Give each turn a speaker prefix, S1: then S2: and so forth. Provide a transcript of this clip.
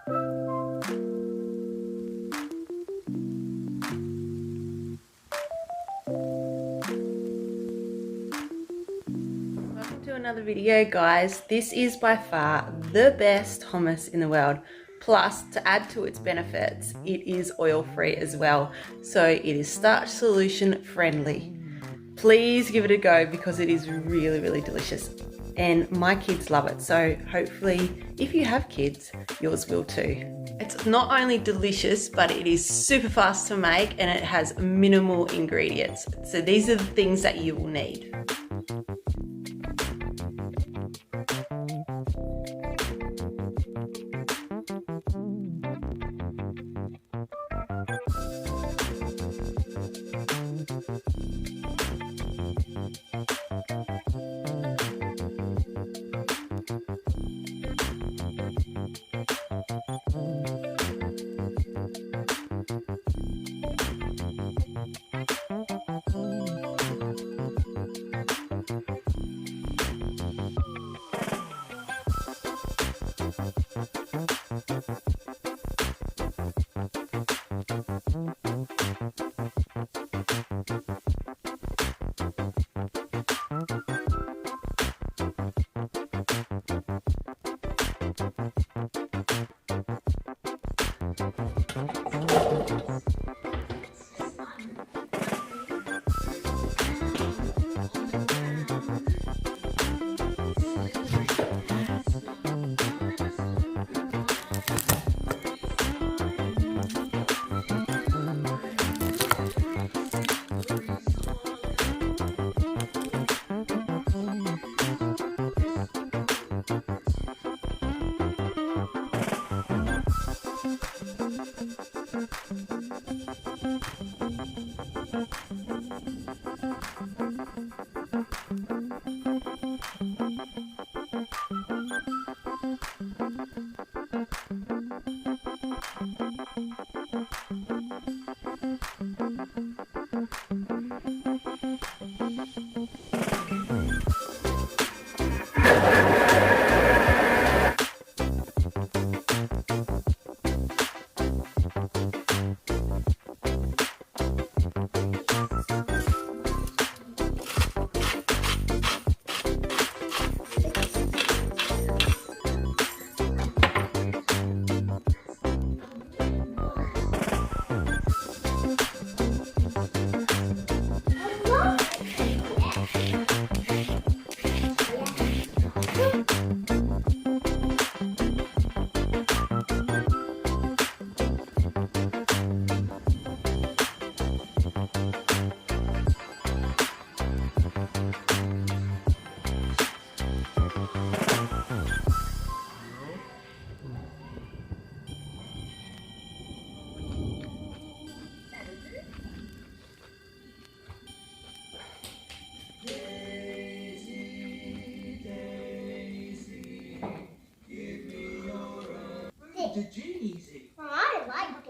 S1: Welcome to another video, guys. This is by far the best hummus in the world. Plus, to add to its benefits, it is oil-free as well. So it is starch solution friendly. Please give it a go because it is really, really delicious. And my kids love it. So hopefully, if you have kids, yours will too. It's not only delicious, but it is super fast to make and it has minimal ingredients. So these are the things that you will need.
S2: Easy. I like